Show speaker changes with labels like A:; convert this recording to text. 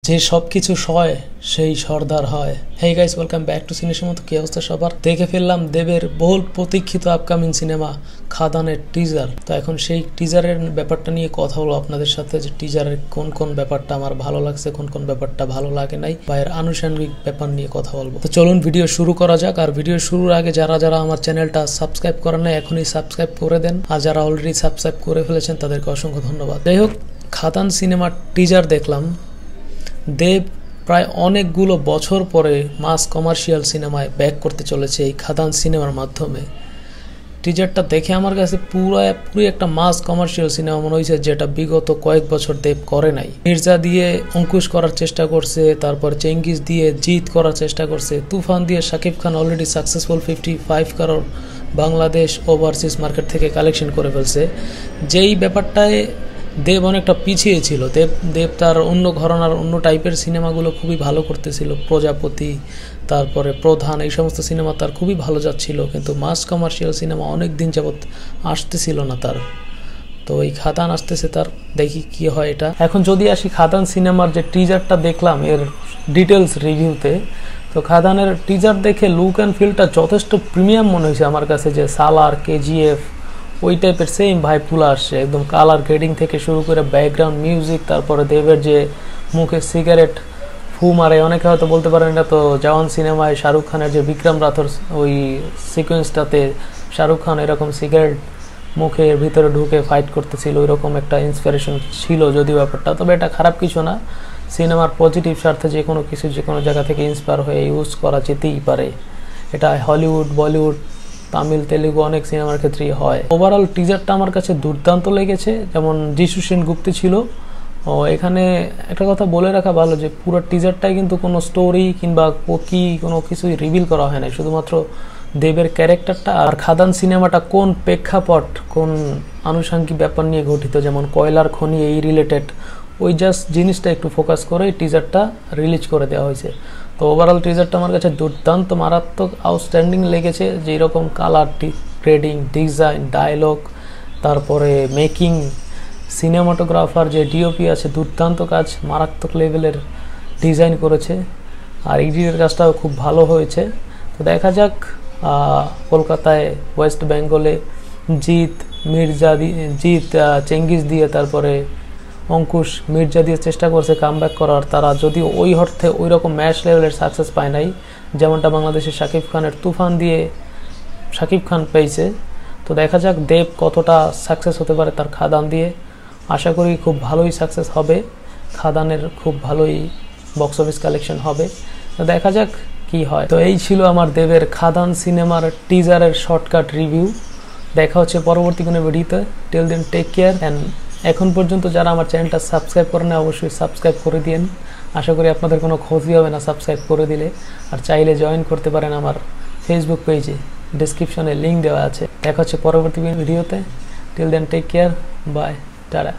A: যে সবকিছু সয় সেই সর্দার হয়। Hey guys, welcome back to সিনেমার মতো। কি অবস্থা সবার? দেখে ফেললাম দেবের বহুল প্রতীক্ষিত আপকামিং সিনেমা খাদানের টিজার। তো এখন সেই টিজারের ব্যাপারটা নিয়ে কথা বলবো আপনাদের সাথে, যে টিজারের কোন কোন ব্যাপারটা আমার ভালো লাগছে, কোন কোন ব্যাপারটা ভালো লাগে নাই, বা এর আনুষঙ্গিক ব্যাপার নিয়ে কথা বলবো। তো চলুন ভিডিও শুরু করা যাক। আর ভিডিও শুরুর আগে যারা যারা আমার চ্যানেলটা সাবস্ক্রাইব করেন না, এখনই সাবস্ক্রাইব করে দেন। আর যারা অলরেডি সাবস্ক্রাইব করে ফেলেছেন তাদেরকে অসংখ্য ধন্যবাদ। যাই হোক, খাদান সিনেমার টিজার দেখলাম। দেব প্রায় অনেকগুলো বছর পরে মাস কমার্শিয়াল সিনেমায় ব্যাক করতে চলেছে এই খাদান সিনেমার মাধ্যমে। টিজারটা দেখে আমার কাছে পুরো একটা মাস কমার্শিয়াল সিনেমা মনে হয়েছে, যেটা বিগত কয়েক বছর দেব করে নাই। মির্জা দিয়ে অঙ্কুশ করার চেষ্টা করছে, তারপর চেঙ্গিস দিয়ে জিত করার চেষ্টা করছে, তুফান দিয়ে শাকিব খান অলরেডি সাকসেসফুল 55 কারোর বাংলাদেশ ওভারসিজ মার্কেট থেকে কালেকশন করে ফেলছে। যেই ব্যাপারটায় দেব অনেকটা পিছিয়ে ছিল। দেব তার অন্য ঘরানার অন্য টাইপের সিনেমাগুলো খুবই ভালো করতেছিল, প্রজাপতি, তারপরে প্রধান, এই সমস্ত সিনেমা তার খুবই ভালো যাচ্ছিল, কিন্তু মাস কমার্শিয়াল সিনেমা অনেক দিন যাবৎ আসতেছিল না তার। তো এই খাদান আসতেছে তার, দেখি কি হয় এটা। এখন যদি আসি খাদান সিনেমার যে টিজারটা দেখলাম এর ডিটেলস রিভিউতে, তো খাদানের টিজার দেখে লুক অ্যান্ড ফিলটা যথেষ্ট প্রিমিয়াম মনে হয়েছে আমার কাছে। যে সালার, কেজিএফ ওই টাইপের সেম ভাইব তুলে আসছে, একদম কালার গ্রেডিং থেকে শুরু করে ব্যাকগ্রাউন্ড মিউজিক, তারপরে দেবের যে মুখে সিগারেট ফু মারে, অনেকে হয়তো বলতে পারেন এটা তো জওয়ান সিনেমায় শাহরুখ খানের যে বিক্রম রাথোর ওই সিকোয়েন্সটাতে শাহরুখ খান এরকম সিগারেট মুখের ভিতরে ঢুকে ফাইট করতেছিল, ওইরকম একটা ইন্সপিরেশন ছিল যদিও ব্যাপারটা। তবে এটা খারাপ কিছু না, সিনেমার পজিটিভ স্বার্থে যে কোনো কিছু যে কোনো জায়গা থেকে ইন্সপায়ার হয়ে ইউজ করা যেতেই পারে। এটা হলিউড, বলিউড, তামিল, তেলেগু অনেক সিনেমার ক্ষেত্রেই হয়। ওভারঅল টিজারটা আমার কাছে দুর্দান্ত লেগেছে। যেমন যিশু সেনগুপ্তে ছিল, এখানে একটা কথা বলে রাখা ভালো, যে পুরো টিজারটাই কিন্তু কোনো স্টোরি কিংবা কোনো কিছুই রিভিল করা হয় না, শুধুমাত্র দেবের ক্যারেক্টারটা আর খাদান সিনেমাটা কোন প্রেক্ষাপট, কোন আনুষঙ্গিক ব্যাপার নিয়ে গঠিত, যেমন কয়লার খনি, এই রিলেটেড ওই জাস্ট জিনিসটা একটু ফোকাস করে টিজারটা রিলিজ করে দেওয়া হয়েছে। তো ওভারঅল টিজারটা আমার কাছে দুর্দান্ত মারাত্মক আউটস্ট্যান্ডিং লেগেছে। যেরকম কালার গ্রেডিং, ডিজাইন, ডায়লগ, তারপরে মেকিং, সিনেমাটোগ্রাফার যে ডিওপি আছে, দুর্দান্ত কাজ, মারাত্মক লেভেলের ডিজাইন করেছে। আর এডিটের কাজটাও খুব ভালো হয়েছে। তো দেখা যাক কলকাতায়, ওয়েস্ট বেঙ্গলে জিত চেঙ্গিস দিয়ে, তারপরে অঙ্কুশ মির্জা দিয়ে চেষ্টা করছে কামব্যাক করার। তারা যদি ওই অর্থে ওই রকম ম্যাচ লেভেলের সাকসেস পায় নাই, যেমনটা বাংলাদেশের শাকিব খানের তুফান দিয়ে শাকিব খান পেয়েছে। তো দেখা যাক দেব কতটা সাকসেস হতে পারে তার খাদান দিয়ে। আশা করি খুব ভালোই সাকসেস হবে, খাদানের খুব ভালোই বক্স অফিস কালেকশন হবে। তো দেখা যাক কি হয়। তো এই ছিল আমার দেবের খাদান সিনেমার টিজারের শর্টকাট রিভিউ। দেখা হচ্ছে পরবর্তী কোনো ভিডিওতে। Till then take care. And এখন পর্যন্ত যারা আমার চ্যানেলটা সাবস্ক্রাইব করে না, অবশ্যই সাবস্ক্রাইব করে দিন। আশা করি আপনাদের কোনো ক্ষতি হবে না সাবস্ক্রাইব করে দিলে। আর চাইলে জয়েন করতে পারেন আমার ফেসবুক পেজে, ডিসক্রিপশনে লিঙ্ক দেওয়া আছে। দেখা হচ্ছে পরবর্তী ভিডিওতে। Till then take care, bye, tata.